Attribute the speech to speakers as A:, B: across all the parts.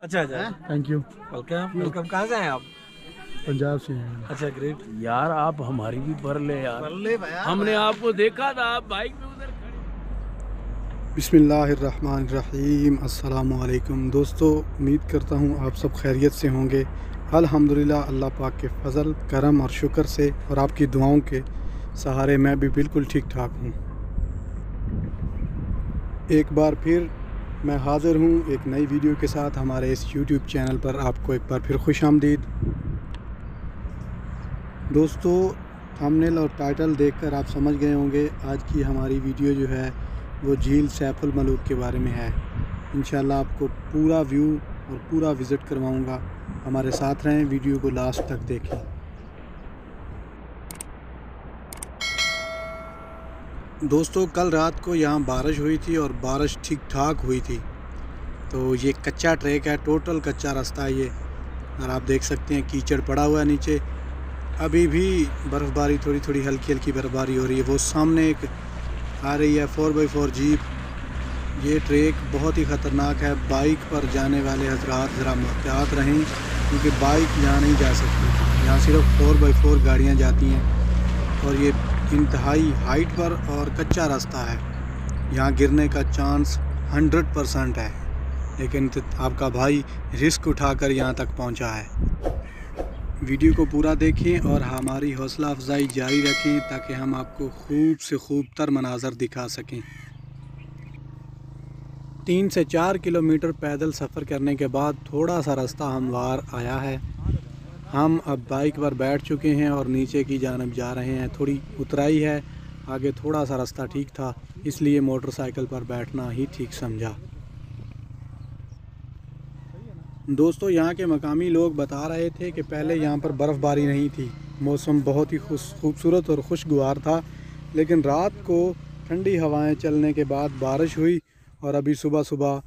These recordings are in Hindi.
A: अच्छा अच्छा,
B: थैंक यू।
A: Welcome welcome. कहाँ से हैं आप?
B: पंजाब से हैं।
A: अच्छा ग्रेट
C: यार आप हमारी भी भर ले यार,
A: ले भैया।
C: हमने आपको देखा था आप बाइक पे उधर खड़े।
B: बिस्मिल्लाहिर्रहमानिर्रहीम, अस्सलामु अलैकुम दोस्तों, उम्मीद करता हूँ आप सब खैरियत से होंगे। अल्हम्दुलिल्लाह, अल्लाह पाक के फ़ज़ल करम और शुक्र से और आपकी दुआओं के सहारे मैं भी बिल्कुल ठीक ठाक हूँ। एक बार फिर मैं हाज़िर हूँ एक नई वीडियो के साथ हमारे इस यूट्यूब चैनल पर। आपको एक बार फिर खुशामदीद। दोस्तों, थंबनेल और टाइटल देखकर आप समझ गए होंगे आज की हमारी वीडियो जो है वो झील सैफुल मलूक के बारे में है। इंशाल्लाह आपको पूरा व्यू और पूरा विज़िट करवाऊंगा। हमारे साथ रहें, वीडियो को लास्ट तक देखें। दोस्तों, कल रात को यहाँ बारिश हुई थी और बारिश ठीक ठाक हुई थी। तो ये कच्चा ट्रैक है, टोटल कच्चा रास्ता है ये, और आप देख सकते हैं कीचड़ पड़ा हुआ है नीचे। अभी भी बर्फ़बारी, थोड़ी थोड़ी हल्की हल्की बर्फ़बारी हो रही है। वो सामने एक आ रही है 4x4 जीप। ये ट्रैक बहुत ही ख़तरनाक है। बाइक पर जाने वाले हजरात ज़रा मुहतियात रहें, क्योंकि बाइक यहाँ नहीं जा सकती। यहाँ सिर्फ 4x4 गाड़ियाँ जाती हैं और ये इंतहाई हाइट पर और कच्चा रास्ता है। यहाँ गिरने का चांस 100% है, लेकिन आपका भाई रिस्क उठाकर यहाँ तक पहुँचा है। वीडियो को पूरा देखें और हमारी हौसला अफजाई जारी रखें ताकि हम आपको खूब से खूब तर मनाज़र दिखा सकें। 3 से 4 किलोमीटर पैदल सफ़र करने के बाद थोड़ा सा रास्ता हमवार आया है। हम अब बाइक पर बैठ चुके हैं और नीचे की जानब जा रहे हैं। थोड़ी उतराई है, आगे थोड़ा सा रास्ता ठीक था, इसलिए मोटरसाइकिल पर बैठना ही ठीक समझा। दोस्तों, यहाँ के मकामी लोग बता रहे थे कि पहले यहाँ पर बर्फ़बारी नहीं थी, मौसम बहुत ही खूबसूरत और खुशगवार था, लेकिन रात को ठंडी हवाएं चलने के बाद बारिश हुई और अभी सुबह सुबह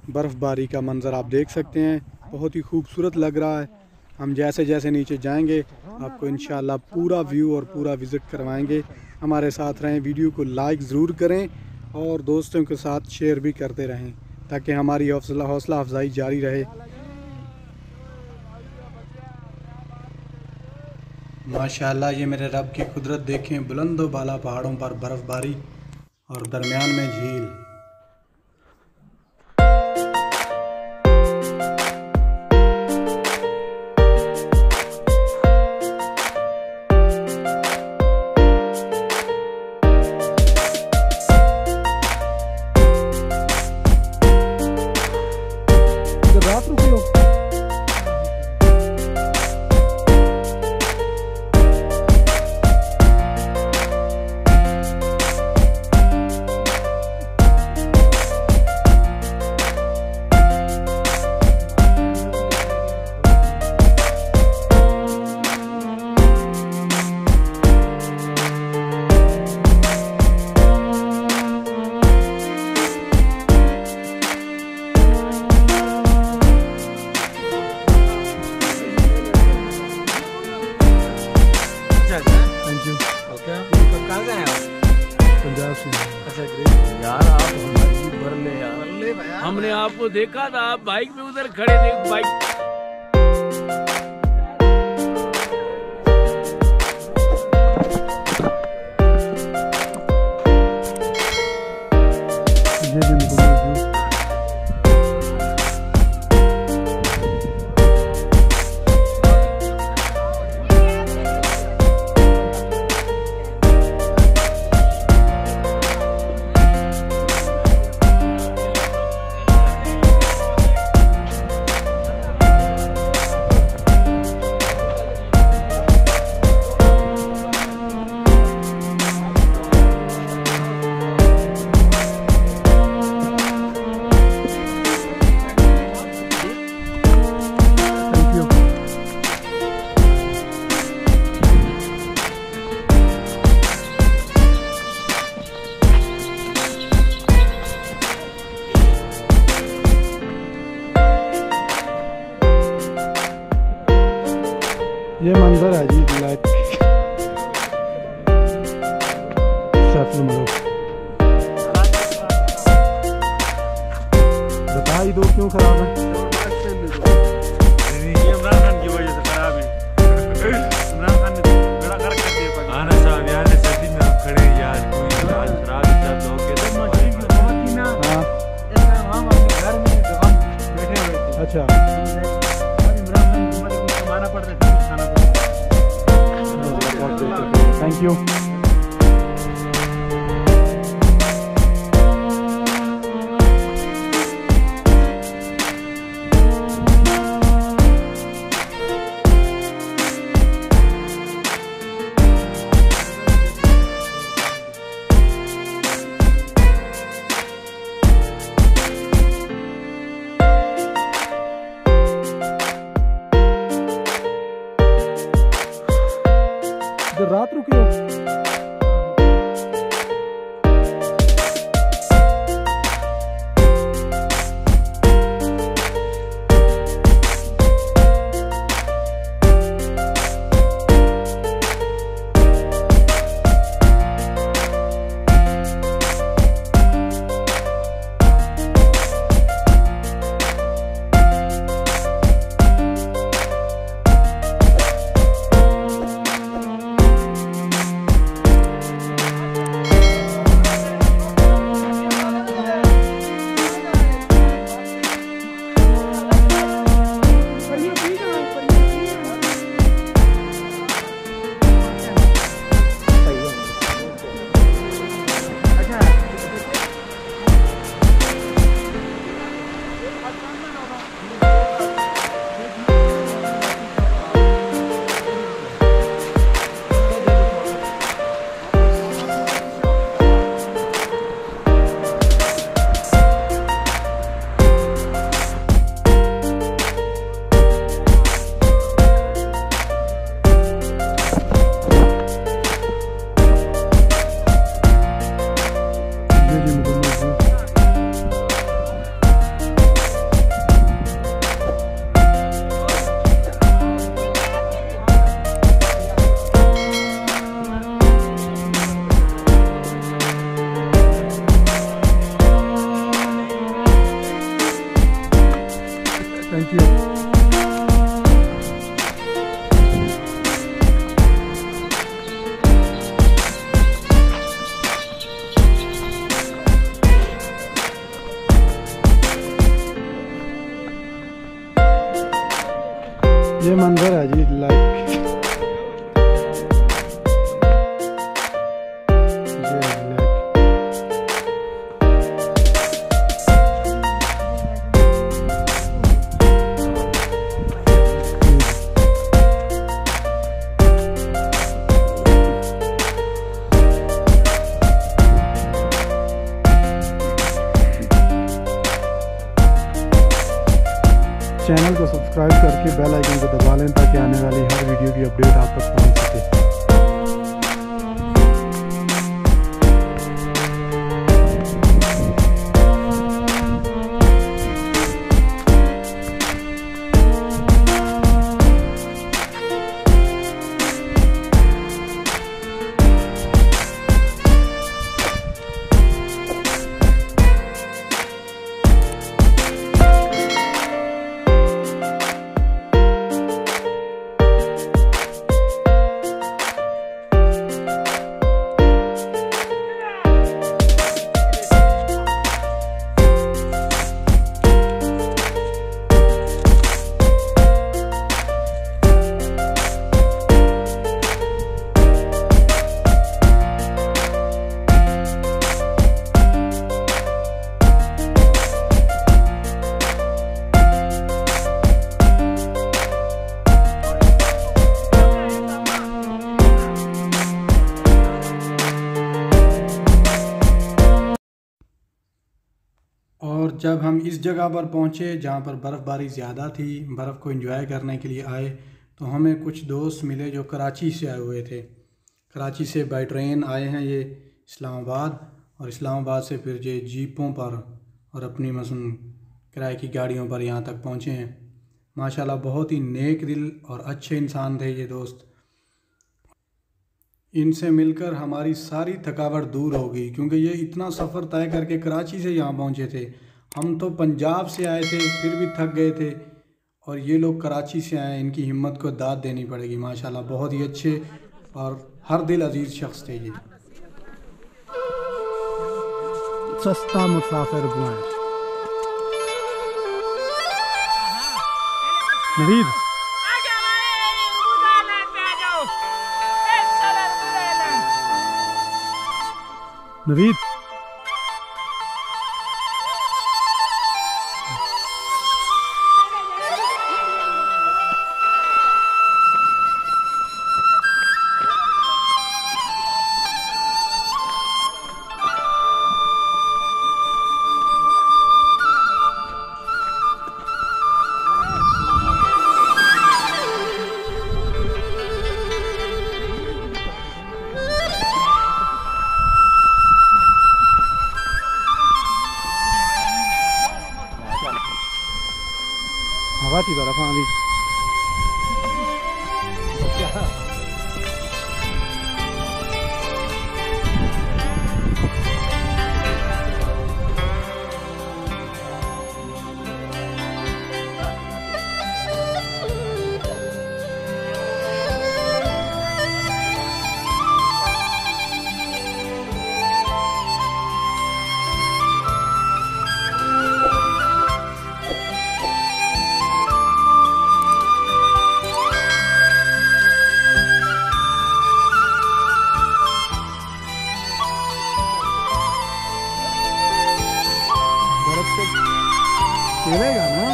B: बर्फ़बारी का मंज़र आप देख सकते हैं। बहुत ही खूबसूरत लग रहा है। हम जैसे जैसे नीचे जाएंगे आपको इंशाल्लाह पूरा व्यू और पूरा विज़िट करवाएंगे। हमारे साथ रहें, वीडियो को लाइक ज़रूर करें और दोस्तों के साथ शेयर भी करते रहें ताकि हमारी हौसला अफजाई जारी रहे। माशाअल्लाह, ये मेरे रब की कुदरत देखें। बुलंदो बाला पहाड़ों पर बर्फ़बारी और दरमियान में झील। रात रुके हो? Thank you.
A: वेलकम। कहाँ से हैं आप?
B: पंजाब से हैं।
A: अच्छा ग्रेट
C: यार आप हमारी भी भर ले यार,
A: ले भैया।
C: हमने आपको देखा था आप बाइक पे उधर खड़े थे। बाइक
B: ये मंजर है जी लाइट सैफुल मलूक। बता ही दो क्यों खराब है। Thank you. रात रुकी है। Thank you. ये मंदिर है जी लाइक चैनल को सब्सक्राइब करके बेल आइकन को दबा लें ताकि आने वाली हर वीडियो की अपडेट आप तक पहुंच सके। और जब हम इस जगह पर पहुँचे जहाँ पर बर्फ़बारी ज़्यादा थी, बर्फ़ को एंजॉय करने के लिए आए, तो हमें कुछ दोस्त मिले जो कराची से आए हुए थे। कराची से बाई ट्रेन आए हैं ये इस्लामाबाद, और इस्लामाबाद से फिर ये जीपों पर और अपनी मसलन किराए की गाड़ियों पर यहाँ तक पहुँचे हैं। माशाल्लाह बहुत ही नेक दिल और अच्छे इंसान थे ये दोस्त। इनसे मिलकर हमारी सारी थकावट दूर हो गई, क्योंकि ये इतना सफ़र तय करके कराची से यहाँ पहुँचे थे। हम तो पंजाब से आए थे फिर भी थक गए थे, और ये लोग कराची से आए। इनकी हिम्मत को दाद देनी पड़ेगी। माशाल्लाह बहुत ही अच्छे और हर दिल अजीज़ शख्स थे ये। सस्ता मुसाफिर नवीद नवीद हवा थी बर्फ आंधी चलेगा ना।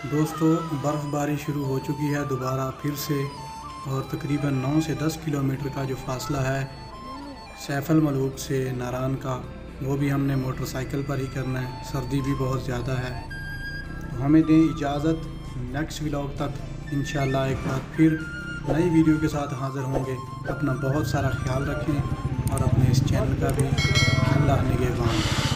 B: दोस्तों बर्फ़बारी शुरू हो चुकी है दोबारा फिर से, और तकरीबन 9 से 10 किलोमीटर का जो फासला है सैफल मलूक से नारान का, वो भी हमने मोटरसाइकिल पर ही करना है। सर्दी भी बहुत ज़्यादा है, तो हमें दें इजाज़त। नेक्स्ट व्लॉग तक इंशाल्लाह एक बार फिर नई वीडियो के साथ हाज़िर होंगे। अपना बहुत सारा ख्याल रखें और अपने इस चैनल का भी अल्लाह निगहबान।